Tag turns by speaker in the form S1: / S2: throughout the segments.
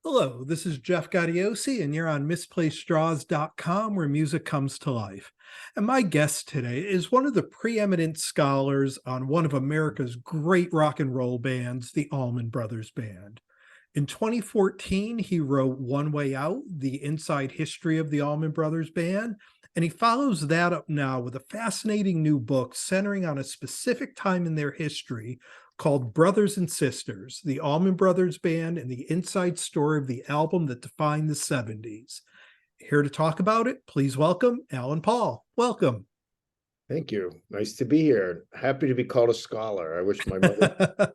S1: Hello, this is Jeff Gaudiosi, and you're on misplacedstraws.com where music comes to life. And my guest today is one of the preeminent scholars on one of America's great rock and roll bands, the Allman Brothers Band. In 2014, he wrote One Way Out, the inside history of the Allman Brothers Band, and he follows that up now with a fascinating new book centering on a specific time in their history called Brothers and Sisters, the Allman Brothers Band and the inside story of the album that defined the 70s. Here to talk about it, please welcome Alan Paul. Welcome.
S2: Thank you. Nice to be here. Happy to be called a scholar. I wish my mother...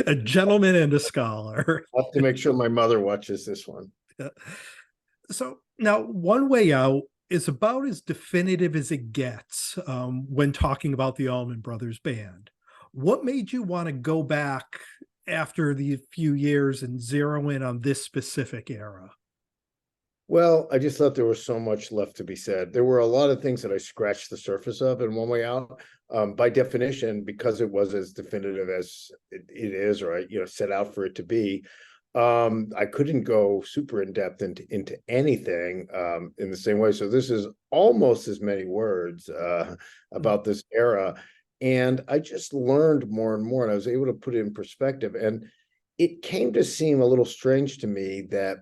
S1: A gentleman and a scholar.
S2: I'll have to make sure my mother watches this one.
S1: So now, One Way Out is about as definitive as it gets when talking about the Allman Brothers Band. What made you want to go back after the few years and zero in on this specific era?
S2: Well, I just thought there was so much left to be said. There were a lot of things that I scratched the surface of in One Way Out. By definition, because it was as definitive as it is, or I set out for it to be, I couldn't go super in depth into anything in the same way. So this is almost as many words about this era. And I just learned more and more, and I was able to put it in perspective. And it came to seem a little strange to me that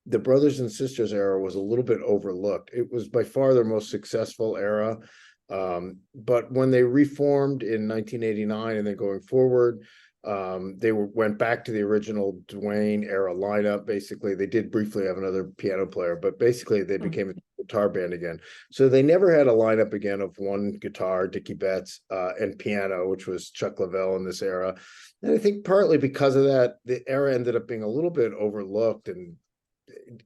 S2: the Brothers and Sisters era was a little bit overlooked. It was by far their most successful era. But when they reformed in 1989 and then going forward, they went back to the original Duane era lineup. Basically, they did briefly have another piano player, but basically they became a guitar band again. So they never had a lineup again of one guitar, Dickie Betts, and piano, which was Chuck Leavell in this era. And I think partly because of that, the era ended up being a little bit overlooked, and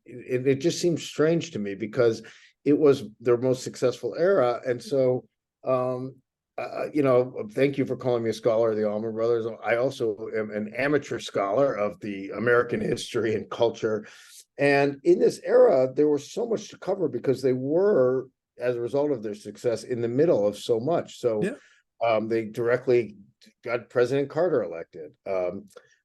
S2: it just seems strange to me because it was their most successful era. And so, thank you for calling me a scholar of the Allman Brothers. I also am an amateur scholar of the American history and culture. And in this era, there was so much to cover because they were, as a result of their success, in the middle of so much. So they directly got President Carter elected.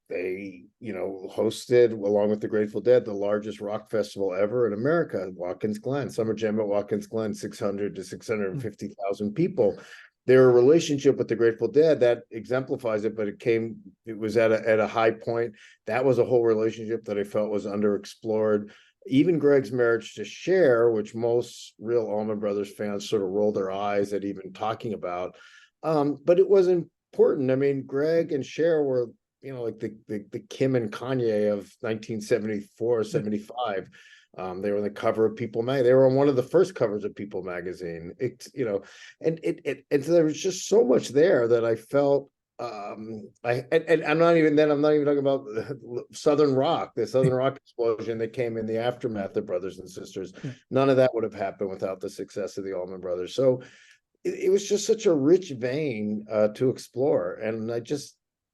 S2: They, hosted, along with the Grateful Dead, the largest rock festival ever in America, Watkins Glen, Summer Jam at Watkins Glen, 600 to 650,000 people. Their relationship with the Grateful Dead, that exemplifies it, but it was at a high point. That was a whole relationship that I felt was underexplored. Even Greg's marriage to Cher, which most real Allman Brothers fans sort of roll their eyes at even talking about. But it was important. I mean, Greg and Cher were like the Kim and Kanye of 1974, 75. They were on the cover of People magazine. They were on one of the first covers of People magazine. And so there was just so much there that I felt I'm not even talking about Southern rock, the Southern rock explosion that came in the aftermath of Brothers and Sisters. None of that would have happened without the success of the Allman Brothers. So it was just such a rich vein to explore. And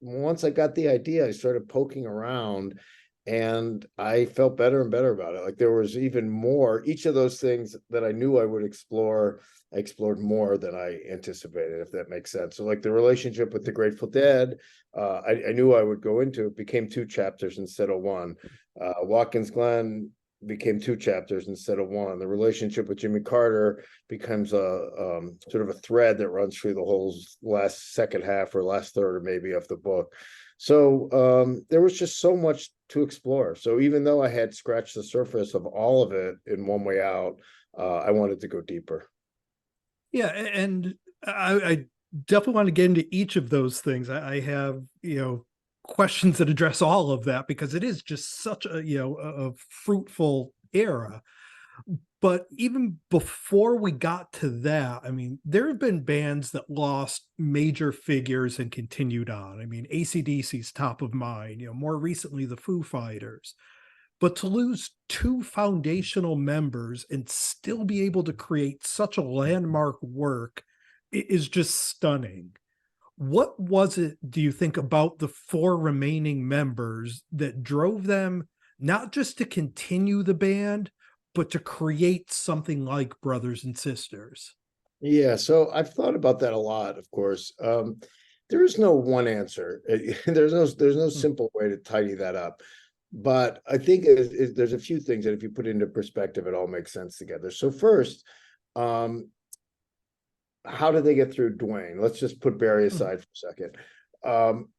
S2: once I got the idea, I started poking around and I felt better and better about it. Like there was even more. Each of those things that I knew I would explore, I explored more than I anticipated, if that makes sense. So like the relationship with the Grateful Dead, I knew I would go into. It became 2 chapters instead of 1. Watkins Glen became 2 chapters instead of 1. The relationship with Jimmy Carter becomes a sort of a thread that runs through the whole last second half or last third or maybe of the book. So there was just so much to explore. So even though I had scratched the surface of all of it in One Way Out, I wanted to go deeper.
S1: Yeah, and I definitely want to get into each of those things. I have, questions that address all of that because it is just such a fruitful era. But even before we got to that, I mean, there have been bands that lost major figures and continued on. I mean, AC/DC's top of mind, more recently, the Foo Fighters. But to lose 2 foundational members and still be able to create such a landmark work is just stunning. What was it, do you think, about the 4 remaining members that drove them not just to continue the band, but to create something like Brothers and Sisters?
S2: Yeah, so I've thought about that a lot, of course. There is no one answer. There's no simple way to tidy that up. But I think there's a few things that if you put into perspective, it all makes sense together. So first, um, how did they get through Dwayne? Let's just put Barry
S1: Mhm.
S2: aside for a second.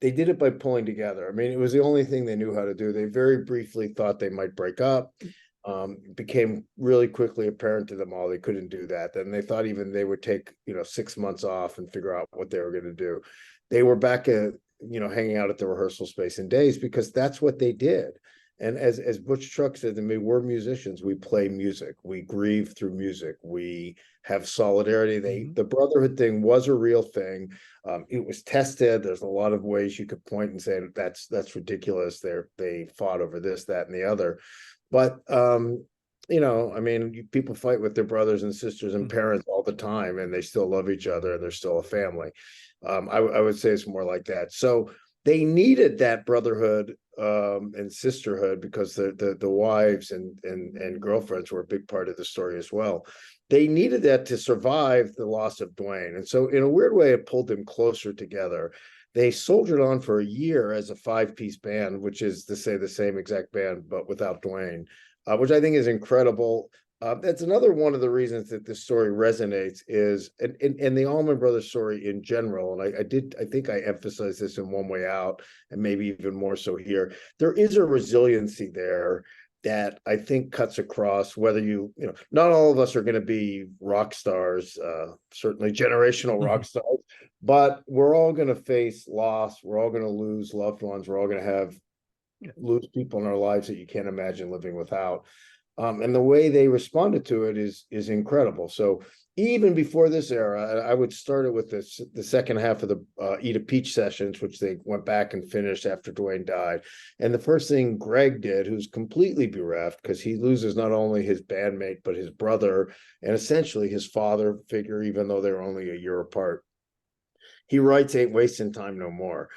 S2: They did it by pulling together. I mean, it was the only thing they knew how to do. They very briefly thought they might break up. It became really quickly apparent to them all they couldn't do that. Then they thought even they would take, 6 months off and figure out what they were going to do. They were back at, hanging out at the rehearsal space in days because that's what they did. And as Butch Truck said to me, we're musicians. We play music. We grieve through music. We have solidarity.
S1: Mhm.
S2: The brotherhood thing was a real thing. It was tested. There's a lot of ways you could point and say that's ridiculous. They fought over this, that, and the other. But I mean, people fight with their brothers and sisters and
S1: Mhm.
S2: parents all the time, and they still love each other, and they're still a family. I would say it's more like that. So they needed that brotherhood and sisterhood because the wives and girlfriends were a big part of the story as well. They needed that to survive the loss of Dwayne, and so in a weird way, it pulled them closer together. They soldiered on for a year as a five-piece band, which is to say the same exact band but without Dwayne, which I think is incredible. That's another one of the reasons that this story resonates is, and the Allman Brothers story in general, and I think I emphasized this in One Way Out, and maybe even more so here. There is a resiliency there that I think cuts across whether not all of us are going to be rock stars, certainly generational rock
S1: Mhm.
S2: stars, but we're all going to face loss. We're all going to lose loved ones. We're all going to have
S1: Yeah.
S2: lose people in our lives that you can't imagine living without. And the way they responded to it is incredible. So even before this era, I would start it with the second half of the Eat a Peach sessions, which they went back and finished after Dwayne died. And the first thing Greg did, who's completely bereft because he loses not only his bandmate but his brother and essentially his father figure, even though they're only a year apart. He writes "Ain't Wasting Time No More."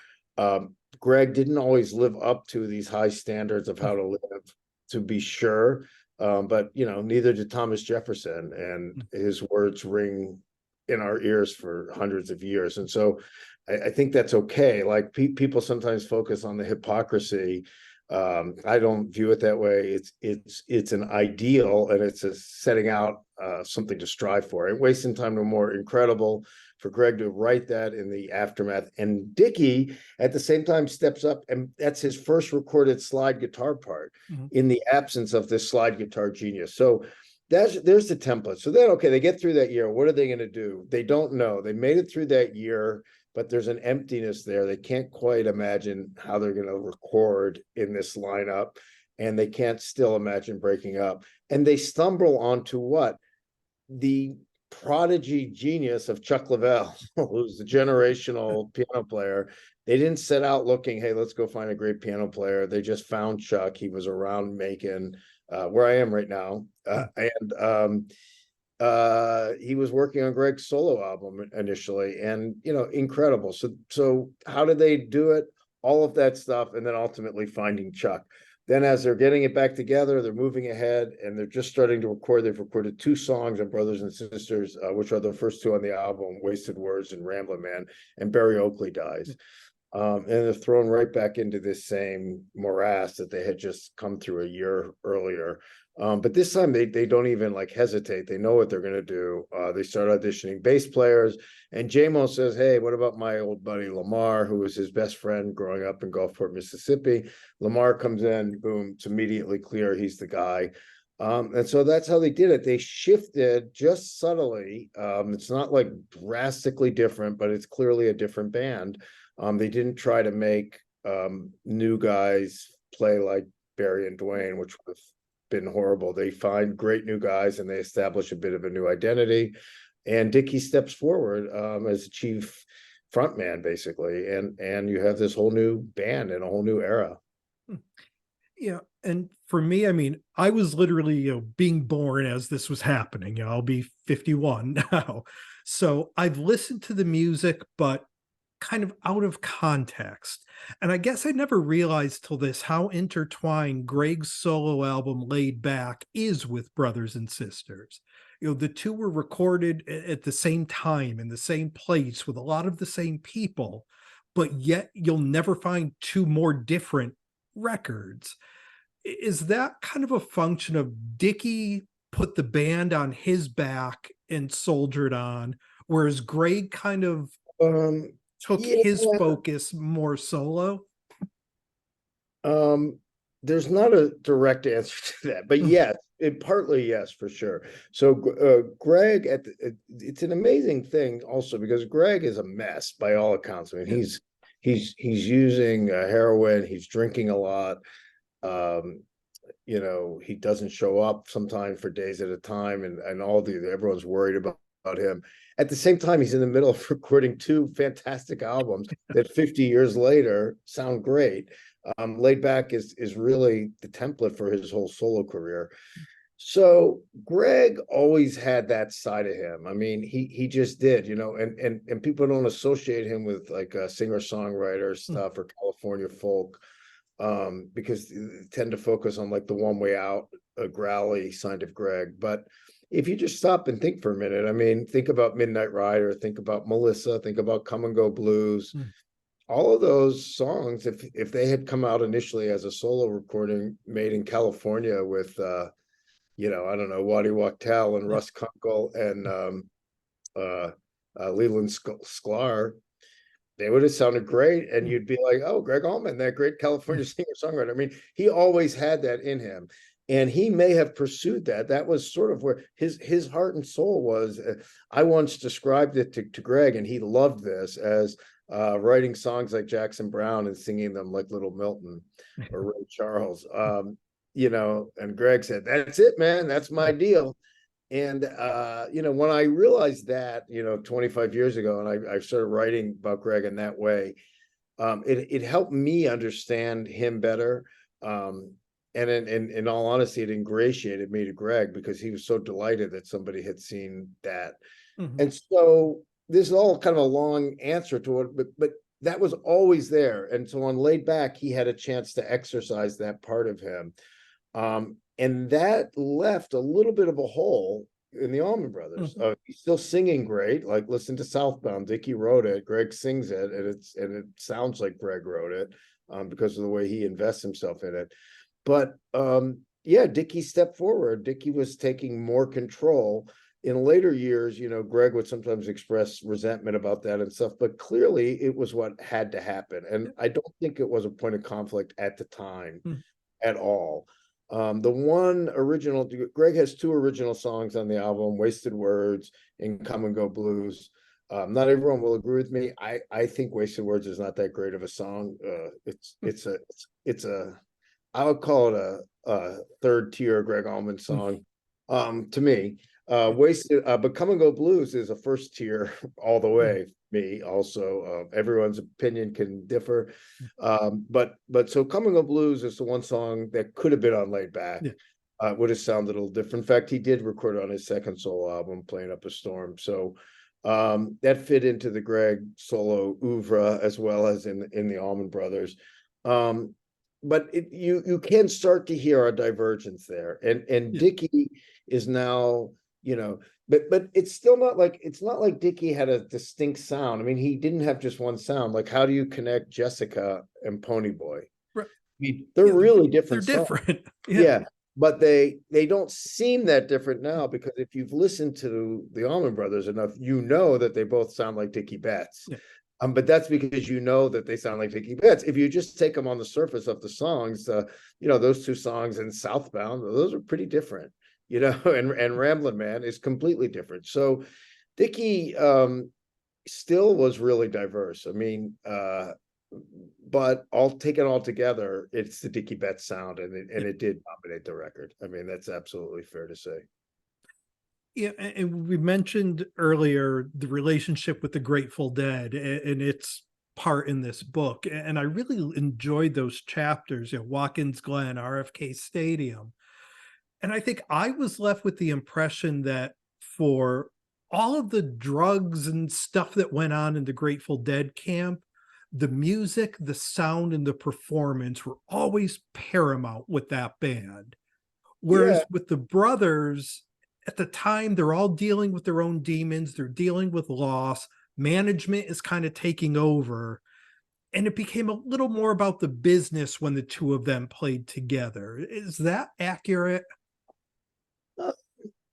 S2: Greg didn't always live up to these high standards of how to live, to be sure. But neither did Thomas Jefferson, and
S1: Mhm.
S2: his words ring in our ears for hundreds of years. And so, I think that's okay. Like people sometimes focus on the hypocrisy. I don't view it that way. It's an ideal, and it's a setting out something to strive for. Ain't Wasting Time No More, incredible for Greg to write that in the aftermath. And Dickie at the same time steps up, and that's his first recorded slide guitar part
S1: Mhm.
S2: in the absence of this slide guitar genius. So there's the template. So then, okay, they get through that year. What are they going to do? They don't know. They made it through that year, but there's an emptiness there. They can't quite imagine how they're going to record in this lineup, and they can't still imagine breaking up. And they stumble onto what? The prodigy genius of Chuck Leavell, who's the generational piano player. They didn't set out looking, hey, let's go find a great piano player. They just found Chuck. He was around Macon, where I am right now. And he was working on Greg's solo album initially, and incredible. So how did they do it? All of that stuff, and then ultimately finding Chuck. Then as they're getting it back together, they're moving ahead, and they're just starting to record. They've recorded 2 songs on Brothers and Sisters, which are the first 2 on the album, Wasted Words and Ramblin' Man, and Barry Oakley dies. And they're thrown right back into this same morass that they had just come through a year earlier. But this time they don't even like hesitate. They know what they're going to do. They start auditioning bass players, and JMO says, "Hey, what about my old buddy Lamar, who was his best friend growing up in Gulfport, Mississippi?" Lamar comes in, boom, it's immediately clear he's the guy. And so that's how they did it. They shifted just subtly. It's not like drastically different, but it's clearly a different band. They didn't try to make new guys play like Barry and Dwayne, which would have been horrible. They find great new guys and they establish a bit of a new identity. And Dickie steps forward as chief frontman, basically, and you have this whole new band and a whole new era.
S1: Yeah, and for me, I mean, I was literally, being born as this was happening. I'll be 51 now. So I've listened to the music, but kind of out of context. And I guess I never realized till this how intertwined Greg's solo album Laid Back is with Brothers and Sisters. The two were recorded at the same time in the same place with a lot of the same people, but yet you'll never find two more different records. is that kind of a function of Dickie put the band on his back and soldiered on, whereas Greg kind of
S2: Um,
S1: took
S2: yeah,
S1: his focus more solo?
S2: um, there's not a direct answer to that, but
S1: Mm,
S2: yes, it partly yes, for sure. So Greg it's an amazing thing also because Greg is a mess by all accounts. I mean,
S1: yeah.
S2: he's using heroin, he's drinking a lot. Um, he doesn't show up sometimes for days at a time, and everyone's worried about him. At the same time, he's in the middle of recording two fantastic albums that 50 years later sound great. Laid Back is really the template for his whole solo career. So Greg always had that side of him. I mean, he just did, and people don't associate him with like a singer-songwriter
S1: Mm,
S2: stuff or California folk, because they tend to focus on like the one way out, a growly side of Greg. But if you just stop and think for a minute, I mean, think about Midnight Rider, think about Melissa, think about Come and Go Blues.
S1: mm.
S2: All of those songs, if they had come out initially as a solo recording made in California with I don't know, Waddy Wachtel and
S1: Yeah.
S2: Russ Kunkel and uh, Leland Sklar, they would have sounded great. And
S1: Mm,
S2: you'd be like, oh, Greg Allman, that great California
S1: mm,
S2: singer-songwriter. I mean, he always had that in him. And he may have pursued that. That was sort of where his heart and soul was. I once described it to Greg, and he loved this as writing songs like Jackson Brown and singing them like Little Milton or Ray Charles. And Greg said, that's it, man. That's my deal. And when I realized that, 25 years ago, and I started writing about Greg in that way, it helped me understand him better. And in all honesty, it ingratiated me to Greg because he was so delighted that somebody had seen that.
S1: mhm.
S2: And so this is all kind of a long answer to it, but that was always there. And so on Laid Back, he had a chance to exercise that part of him. And that left a little bit of a hole in the Allman Brothers.
S1: Mhm.
S2: He's still singing great. Like listen to Southbound. Dickie wrote it. Greg sings it, and it sounds like Greg wrote it, because of the way he invests himself in it. But yeah, Dickie stepped forward. Dickie was taking more control. In later years, Greg would sometimes express resentment about that and stuff, but clearly it was what had to happen. And I don't think it was a point of conflict at the time
S1: Mm.
S2: at all. The one original, Greg has two original songs on the album, Wasted Words and Come and Go Blues. Not everyone will agree with me. I think Wasted Words is not that great of a song. I would call it a third tier Greg Allman
S1: Mm.
S2: song, to me. But Come and Go Blues is a first tier all the
S1: Mm.
S2: way. Me also, everyone's opinion can differ. But so Come and Go Blues is the one song that could have been on Laid Back.
S1: Yeah.
S2: Would have sounded a little different. In fact, he did record on his second solo album, Playing Up a Storm. So that fit into the Greg solo oeuvre as well as in the Allman Brothers. But you can start to hear a divergence there, and
S1: Yeah.
S2: Dickie is now, but it's not like Dickie had a distinct sound. I mean, he didn't have just one sound. Like, how do you connect Jessica and Ponyboy?
S1: Right.
S2: I mean, they're
S1: Yeah,
S2: really
S1: they're
S2: different songs.
S1: different. Yeah.
S2: Yeah, but they don't seem that different now because if you've listened to the Allman Brothers enough, you know that they both sound like Dickie Betts.
S1: Yeah.
S2: But that's because you know that they sound like Dickie Betts. If you just take them on the surface of the songs, those two songs in Southbound, those are pretty different, and Ramblin' Man is completely different. So Dickie still was really diverse. I mean, but all taken all together, it's the Dickie Betts sound, and it did dominate the record. I mean, that's absolutely fair to say.
S1: Yeah, and we mentioned earlier the relationship with the Grateful Dead and its part in this book. And I really enjoyed those chapters, Watkins Glen, RFK Stadium. And I think I was left with the impression that for all of the drugs and stuff that went on in the Grateful Dead camp, the music, the sound, and the performance were always paramount with that band.
S2: Yeah,
S1: Whereas with the brothers, at the time, they're all dealing with their own demons, they're dealing with loss. Management is kind of taking over. and it became a little more about the business when the two of them played together. Is that accurate?
S2: Uh,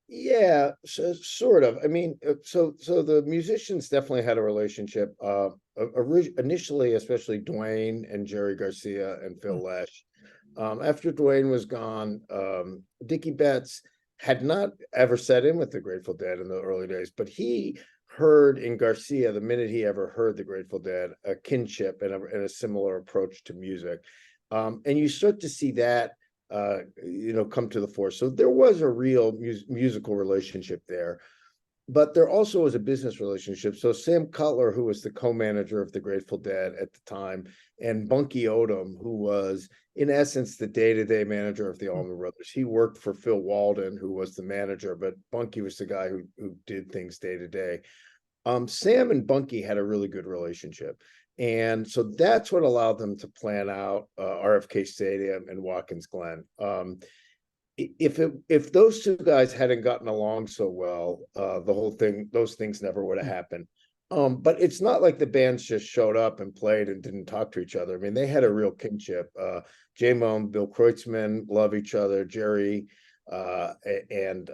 S2: yeah, sort of. I mean, so the musicians definitely had a relationship. Initially, especially Dwayne and Jerry Garcia and Phil
S1: Mm,
S2: Lesh. After Dwayne was gone, Dickie Betts had not ever sat in with the Grateful Dead in the early days, but he heard in Garcia, the minute he ever heard the Grateful Dead, a kinship and a similar approach to music. And you start to see that come to the fore. So there was a real musical relationship there, but there also was a business relationship. So Sam Cutler, who was the co-manager of the Grateful Dead at the time, and Bunky Odom, who was in essence the day-to-day manager of the
S1: mm,
S2: Allman Brothers. He worked for Phil Walden, who was the manager, but Bunky was the guy who did things day to day. Sam and Bunky had a really good relationship. And so that's what allowed them to plan out RFK Stadium and Watkins Glen. If those two guys hadn't gotten along so well, those things never would have
S1: mm,
S2: happened. But it's not like the bands just showed up and played and didn't talk to each other. I mean, they had a real kinship. J-Mo and Bill Kreutzmann love each other. Jerry and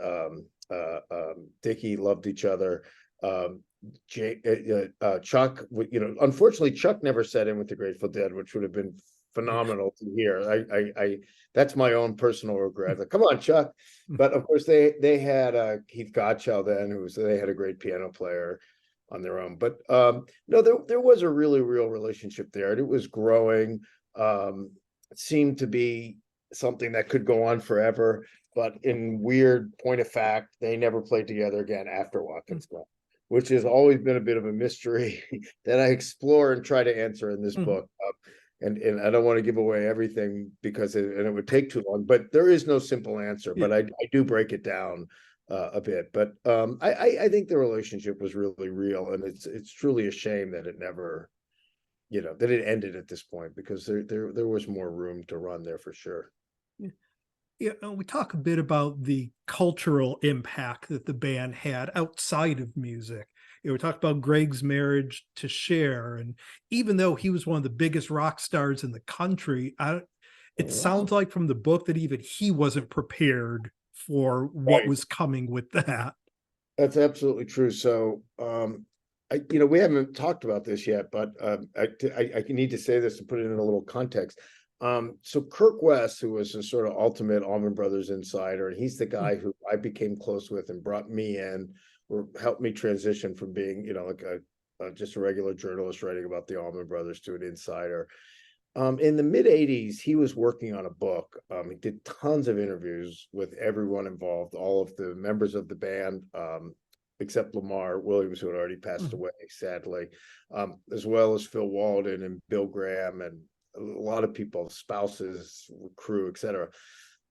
S2: Dickie loved each other. Um, Chuck, unfortunately, Chuck never sat in with the Grateful Dead, which would have been
S1: yeah.
S2: phenomenal to hear. I that's my own personal regret.
S1: Mm,
S2: Like, come on, Chuck.
S1: mm,
S2: But of course, they had Keith Gottschall then, they had a great piano player on their own. But no, there was a really real relationship there, and it was growing. It seemed to be something that could go on forever. But in weird point of fact, they never played together again after
S1: mm,
S2: Watkins Glen, which has always been a bit of a mystery that I explore and try to answer in this
S1: mm,
S2: book. And I don't want to give away everything because it would take too long, but there is no simple answer,
S1: yeah.
S2: but I do break it down a bit. But I think the relationship was really real, and it's truly a shame that it never, that it ended at this point, because there was more room to run there for sure.
S1: Yeah. Yeah, we talk a bit about the cultural impact that the band had outside of music. We talked about Greg's marriage to Cher, and even though he was one of the biggest rock stars in the country, it sounds like from the book that even he wasn't prepared for what
S2: Right.
S1: was coming with that.
S2: That's absolutely true. So, we haven't talked about this yet, but I need to say this to put it in a little context. So Kirk West, who was a sort of ultimate Allman Brothers insider, and he's the
S1: Mm,
S2: guy who I became close with and brought me in, or helped me transition from being, like just a regular journalist writing about the Allman Brothers to an insider. In the mid 80s, he was working on a book. He did tons of interviews with everyone involved, all of the members of the band, except Lamar Williams, who had already passed
S1: mm,
S2: away, sadly, as well as Phil Walden and Bill Graham and a lot of people, spouses, crew, etc.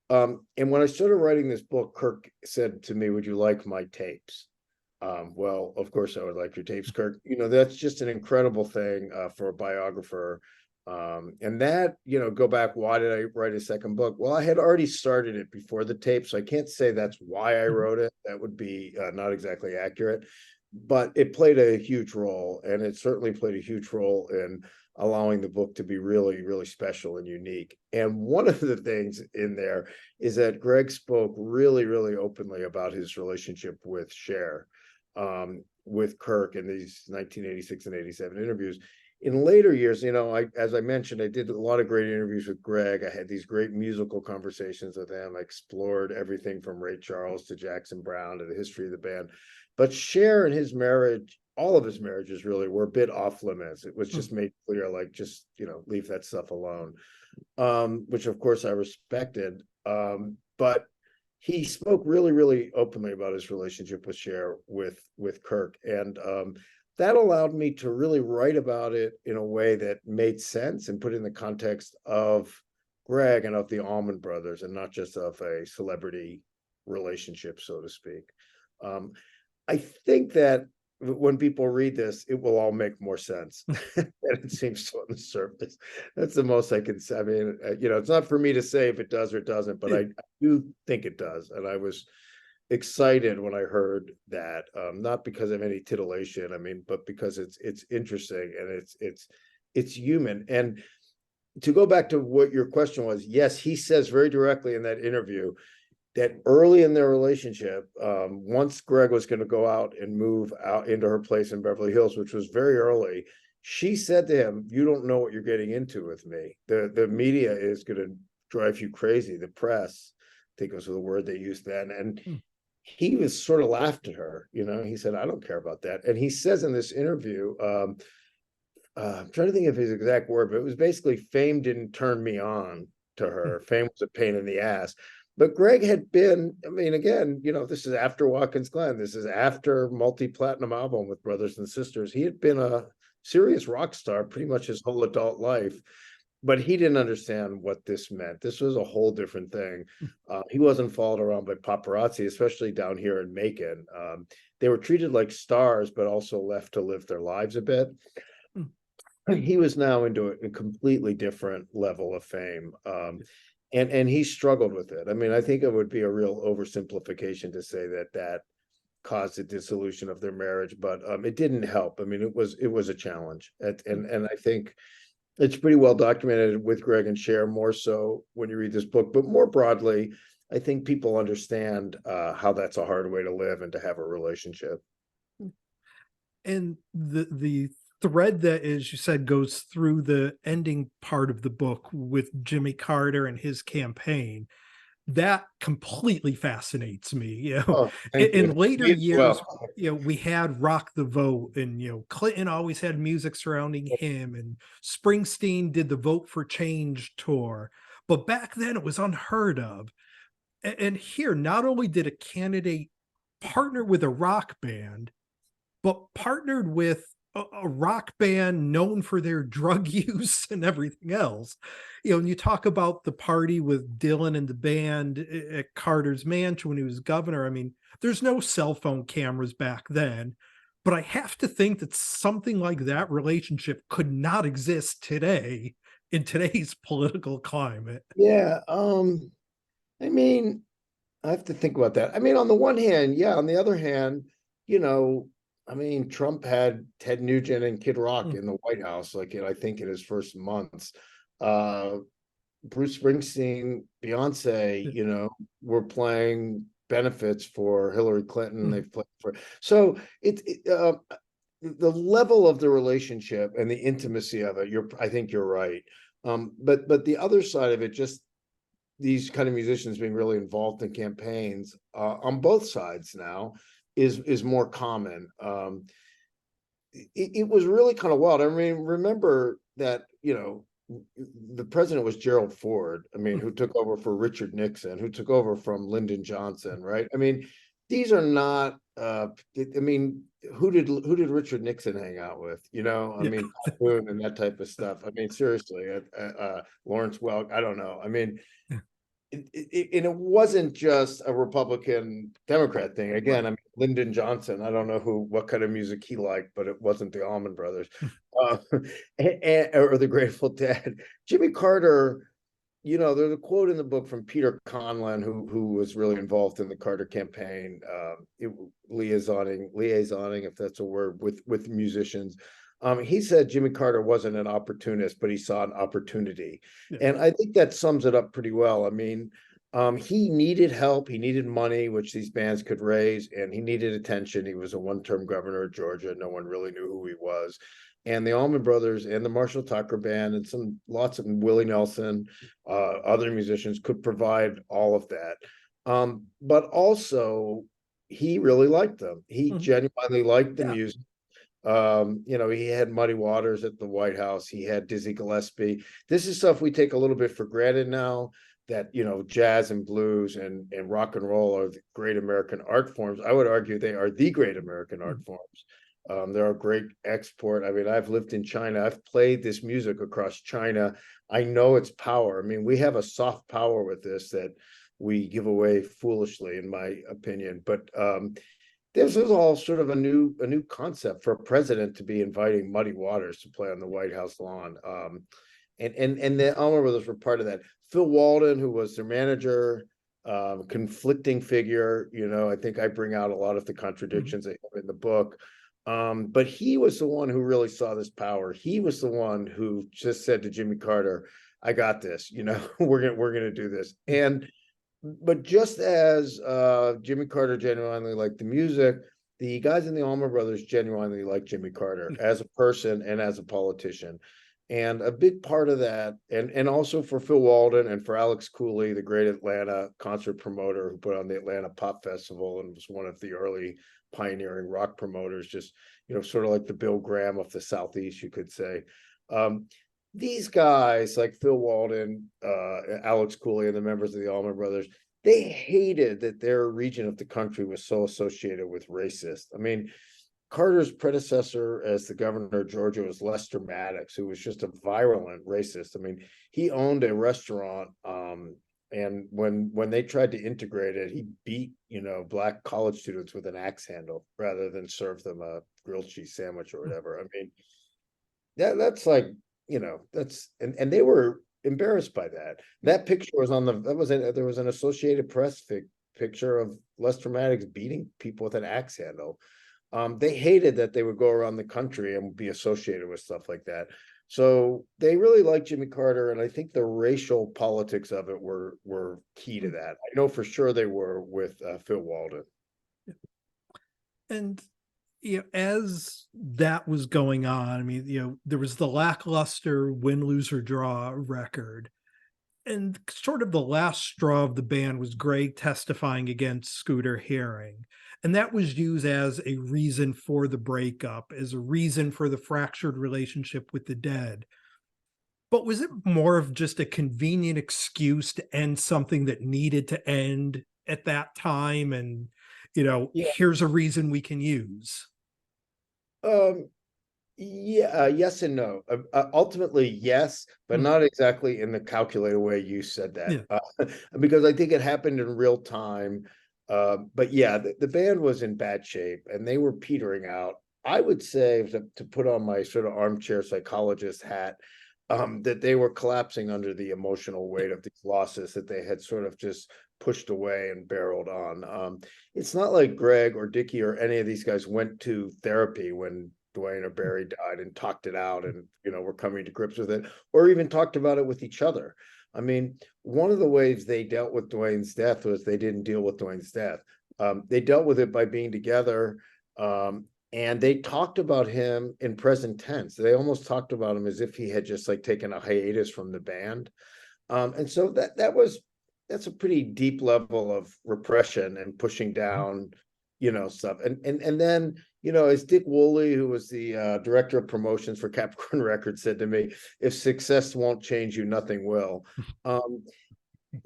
S2: And when I started writing this book, Kirk said to me, "Would you like my tapes?" Well, of course, I would like your tapes, Kirk. That's just an incredible thing for a biographer. And that, go back, why did I write a second book? Well, I had already started it before the tape, so I can't say that's why I
S1: mhm.
S2: wrote it. That would be not exactly accurate, but it played a huge role, and it certainly played a huge role in allowing the book to be really, really special and unique. And one of the things in there is that Greg spoke really, really openly about his relationship with Cher, with Kirk in these 1986 and 87 interviews. In later years, as I mentioned, I did a lot of great interviews with Greg. I had these great musical conversations with him. I explored everything from Ray Charles to Jackson Browne to the history of the band. But Cher and his marriage, all of his marriages really were a bit off limits. It was just made clear, like, just, leave that stuff alone, which of course I respected. But he spoke really, really openly about his relationship with Cher, with Kirk, and that allowed me to really write about it in a way that made sense and put in the context of Greg and of the Allman Brothers, and not just of a celebrity relationship, so to speak. Um, I think that when people read this, it will all make more sense than it seems to on the surface. That's the most I can say. I mean, it's not for me to say if it does or it doesn't, but I do think it does. And I was excited when I heard that, not because of any titillation, I mean, but because it's interesting, and it's human. And to go back to what your question was, yes, he says very directly in that interview that early in their relationship, once Greg was going to go out and move out into her place in Beverly Hills, which was very early, she said to him, "You don't know what you're getting into with me. The media is going to drive you crazy. The press," I think was the word they used then. And he was sort of laughed at her. He said, "I don't care about that." And he says in this interview, I'm trying to think of his exact word, but it was basically, "Fame didn't turn me on to her. Fame was a pain in the ass." But Greg had been, I mean, again, this is after Watkins Glen. This is after multi-platinum album with Brothers and Sisters. He had been a serious rock star pretty much his whole adult life, but he didn't understand what this meant. This was a whole different thing. He wasn't followed around by paparazzi, especially down here in Macon. They were treated like stars, but also left to live their lives a bit. He was now into a completely different level of fame. And he struggled with it. I mean, I think it would be a real oversimplification to say that caused the dissolution of their marriage, but it didn't help. I mean, it was a challenge. And I think it's pretty well documented with Greg and Cher, more so when you read this book, but more broadly, I think people understand how that's a hard way to live and to have a relationship.
S1: And the thread that, as you said, goes through the ending part of the book with Jimmy Carter and his campaign, that completely fascinates me.
S2: Oh, thank you.
S1: In later
S2: Me as
S1: years,
S2: well.
S1: we had Rock the Vote, and Clinton always had music surrounding him, and Springsteen did the Vote for Change tour. But back then it was unheard of. And here, not only did a candidate partner with a rock band, but partnered with a rock band known for their drug use and everything else. And you talk about the party with Dylan and the band at Carter's mansion when he was governor. I mean, there's no cell phone cameras back then, but I have to think that something like that relationship could not exist today in today's political climate.
S2: Yeah. I mean, I have to think about that. I mean, on the one hand, yeah. On the other hand, you know, I mean, Trump had Ted Nugent and Kid Rock in the White House, like I think in his first months. Bruce Springsteen, Beyonce, were playing benefits for Hillary Clinton. They've played for so the level of the relationship and the intimacy of it. I think you're right. But the other side of it, just these kind of musicians being really involved in campaigns on both sides now is more common. It was really kind of wild. I mean, remember that, the president was Gerald Ford, I mean, who took over for Richard Nixon, who took over from Lyndon Johnson, right? I mean, these are not, I mean, who did Richard Nixon hang out with? I mean, Boone and that type of stuff. I mean, seriously, Lawrence Welk, I don't know. I mean, and it wasn't just a Republican Democrat thing. Again, I mean, Lyndon Johnson, I don't know what kind of music he liked, but it wasn't the Allman Brothers or the Grateful Dead. Jimmy Carter, there's a quote in the book from Peter Conlon, who was really involved in the Carter campaign, liaisoning, if that's a word, with musicians. He said Jimmy Carter wasn't an opportunist, but he saw an opportunity. Yeah. And I think that sums it up pretty well. I mean, he needed help. He needed money, which these bands could raise, and he needed attention. He was a one-term governor of Georgia. No one really knew who he was. And the Allman Brothers and the Marshall Tucker Band and lots of Willie Nelson, other musicians could provide all of that. But also, he really liked them. He genuinely liked the music. He had Muddy Waters at the White House. He had Dizzy Gillespie. This is stuff we take a little bit for granted now, that, jazz and blues and rock and roll are the great American art forms. I would argue they are the great American art forms. They're a great export. I mean, I've lived in China. I've played this music across China. I know its power. I mean, we have a soft power with this that we give away foolishly, in my opinion. But this is all sort of a new concept for a president to be inviting Muddy Waters to play on the White House lawn. And the Allman Brothers were part of that. Phil Walden, who was their manager, conflicting figure. I think I bring out a lot of the contradictions in the book. But he was the one who really saw this power. He was the one who just said to Jimmy Carter, I got this, we're gonna do this. And but just as Jimmy Carter genuinely liked the music, the guys in the Allman Brothers genuinely liked Jimmy Carter as a person and as a politician. And a big part of that, and also for Phil Walden and for Alex Cooley, the great Atlanta concert promoter who put on the Atlanta Pop Festival and was one of the early pioneering rock promoters, just sort of like the Bill Graham of the Southeast, you could say. Um, these guys like Phil Walden, Alex Cooley, and the members of the Allman Brothers, they hated that their region of the country was so associated with racist. I mean, Carter's predecessor as the governor of Georgia was Lester Maddox, who was just a virulent racist. I mean, he owned a restaurant, and when they tried to integrate it, he beat black college students with an axe handle rather than serve them a grilled cheese sandwich or whatever. I mean, that's like that's and they were embarrassed by that. That picture was on there was an Associated Press picture of Lester Maddox beating people with an axe handle. They hated that they would go around the country and be associated with stuff like that. So they really liked Jimmy Carter, and I think the racial politics of it were key to that. I know for sure they were with Phil Walden.
S1: And as that was going on, I mean, there was the lackluster win, lose, or draw record. And sort of the last straw of the band was Greg testifying against Scooter Herring. And that was used as a reason for the breakup, as a reason for the fractured relationship with the Dead. But was it more of just a convenient excuse to end something that needed to end at that time? And,
S2: Yeah.
S1: here's a reason we can use.
S2: Yeah, yes and no. Ultimately, yes, but
S1: Mm,
S2: not exactly in the calculated way you said that.
S1: yeah.
S2: Because I think it happened in real time. But yeah, the band was in bad shape and they were petering out. I would say to put on my sort of armchair psychologist hat, that they were collapsing under the emotional weight of these losses that they had sort of just pushed away and barreled on. It's not like Greg or Dickie or any of these guys went to therapy when Dwayne or Barry died and talked it out and were coming to grips with it, or even talked about it with each other. I mean, one of the ways they dealt with Dwayne's death was they didn't deal with Dwayne's death. They dealt with it by being together, and they talked about him in present tense. They almost talked about him as if he had just like taken a hiatus from the band. And so that's a pretty deep level of repression and pushing down, stuff. And then, as Dick Woolley, who was the director of promotions for Capricorn Records, said to me, "If success won't change you, nothing will."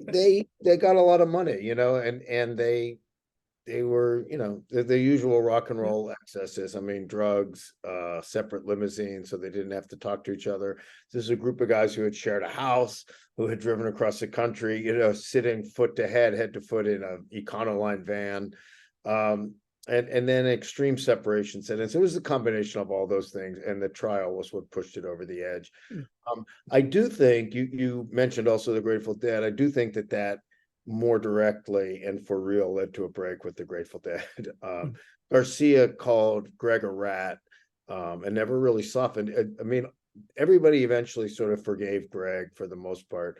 S2: They got a lot of money, and they were, the usual rock and roll excesses. I mean, drugs, separate limousines, so they didn't have to talk to each other. This is a group of guys who had shared a house, who had driven across the country, sitting foot to head to foot in a Econoline van. And then extreme separations. And so it was a combination of all those things. And the trial was what pushed it over the edge. I do think you mentioned also the Grateful Dead. I do think that more directly and for real led to a break with the Grateful Dead. Garcia called Greg a rat, and never really softened. I mean, everybody eventually sort of forgave Greg for the most part,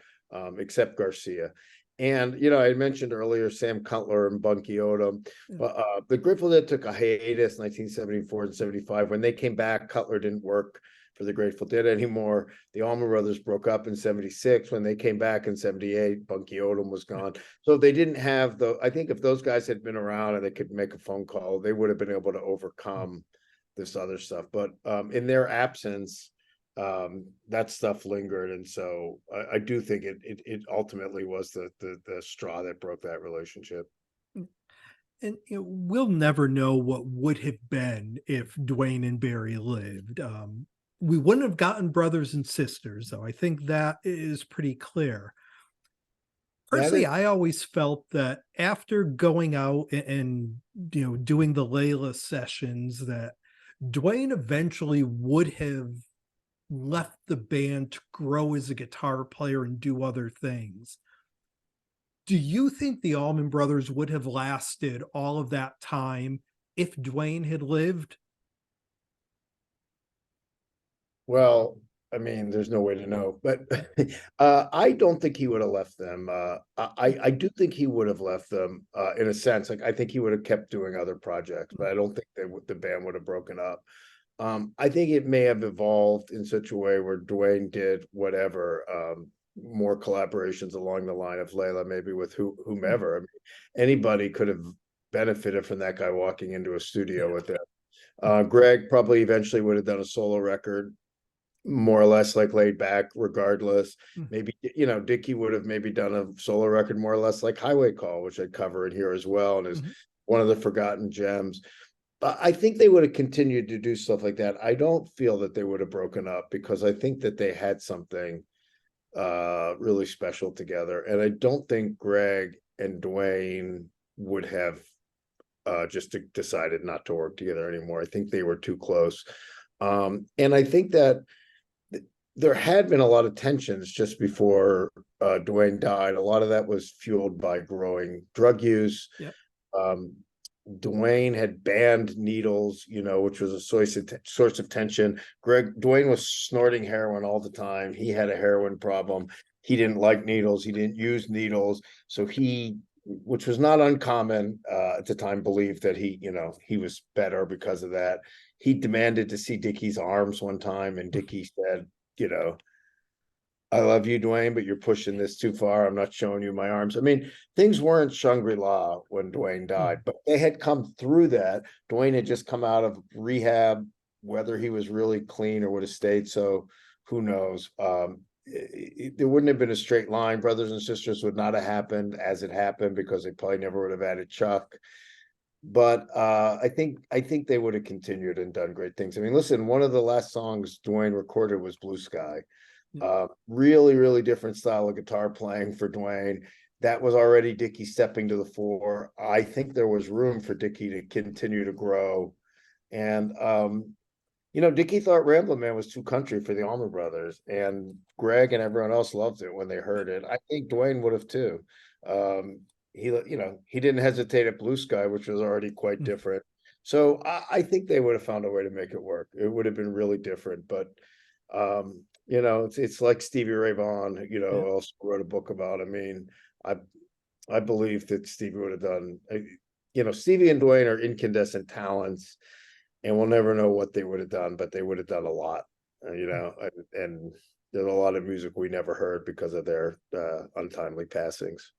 S2: except Garcia. And I had mentioned earlier Sam Cutler and Bunky Odom. The Grateful Dead took a hiatus 1974 and 75. When they came back, Cutler didn't work for the Grateful Dead anymore. The Allman Brothers broke up in 76. When they came back in 78, Bunky Odom was gone. So they didn't have I think if those guys had been around and they could make a phone call, they would have been able to overcome this other stuff. But in their absence, that stuff lingered. And so I do think it ultimately was the straw that broke that relationship.
S1: And we'll never know what would have been if Dwayne and Barry lived. We wouldn't have gotten brothers and sisters, though. I think that is pretty clear. Personally, I always felt that after going out and doing the Layla sessions, that Dwayne eventually would have left the band to grow as a guitar player and do other things. Do you think the Allman Brothers would have lasted all of that time if Dwayne had lived?
S2: Well, I mean, there's no way to know, but I don't think he would have left them. I do think he would have left them in a sense. Like I think he would have kept doing other projects, but I don't think the band would have broken up. I think it may have evolved in such a way where Dwayne did whatever, more collaborations along the line of Layla, maybe with whomever. I mean, anybody could have benefited from that guy walking into a studio
S1: Yeah.
S2: with them. Greg probably eventually would have done a solo record, more or less like laid back, regardless.
S1: Mm.
S2: Maybe, you know, Dickie would have maybe done a solo record more or less like Highway Call, which I'd cover in here as well, and is
S1: Mhm.
S2: one of the forgotten gems. I think they would have continued to do stuff like that. I don't feel that they would have broken up because I think that they had something really special together. And I don't think Greg and Dwayne would have just decided not to work together anymore. I think they were too close. And I think that there had been a lot of tensions just before Dwayne died. A lot of that was fueled by growing drug use.
S1: Yep.
S2: Um, Dwayne had banned needles, you know, which was a source of tension. Dwayne was snorting heroin all the time. He had a heroin problem. He didn't like needles. He didn't use needles. So he, which was not uncommon at the time, believed that he, you know, he was better because of that. He demanded to see Dickie's arms one time, and Dickie said, you know, I love you, Dwayne, but you're pushing this too far. I'm not showing you my arms. I mean, things weren't Shangri-La when Dwayne died, but they had come through that. Dwayne had just come out of rehab, whether he was really clean or would have stayed. So who knows? There wouldn't have been a straight line. Brothers and Sisters would not have happened as it happened because they probably never would have added Chuck. But I think they would have continued and done great things. I mean, listen, one of the last songs Dwayne recorded was Blue Sky.
S1: Yep.
S2: Really, really different style of guitar playing for Dwayne. That was already Dickie stepping to the fore. I think there was room for Dickie to continue to grow. And you know, Dickie thought Ramblin' Man was too country for the Allman Brothers, and Greg and everyone else loved it when they heard it. I think Dwayne would have too. He, you know, he didn't hesitate at Blue Sky, which was already quite
S1: Mm.
S2: different. So I think they would have found a way to make it work. It would have been really different, but you know, it's like Stevie Ray Vaughan, you know,
S1: Yeah.
S2: also wrote a book about. I mean, I I believe that Stevie would have done. You know, Stevie and Dwayne are incandescent talents, and we'll never know what they would have done, but they would have done a lot. You
S1: Mm.
S2: know, and there's a lot of music we never heard because of their untimely passings.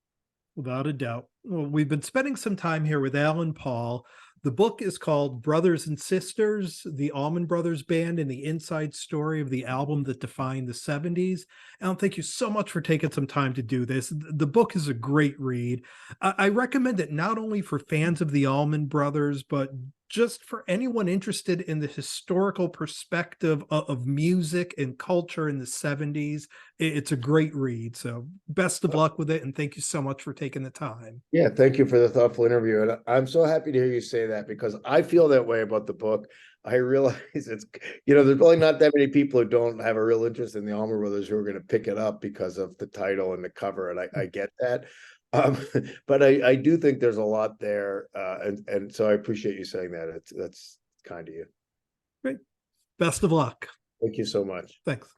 S1: Without a doubt. Well, we've been spending some time here with Alan Paul. The book is called Brothers and Sisters, the Allman Brothers Band, and the Inside Story of the Album That Defined the 70s. Alan, thank you so much for taking some time to do this. The book is a great read. I recommend it not only for fans of the Allman Brothers, but just for anyone interested in the historical perspective of music and culture in the 70s. It's a great read. So best of luck with it. And thank you so much for taking the time.
S2: Yeah, thank you for the thoughtful interview. And I'm so happy to hear you say that because I feel that way about the book. I realize it's, you know, there's probably not that many people who don't have a real interest in the Allman Brothers who are going to pick it up because of the title and the cover. And I get that. Um, but I do think there's a lot there. And so I appreciate you saying that. That's kind of you.
S1: Great. Best of luck.
S2: Thank you so much.
S1: Thanks.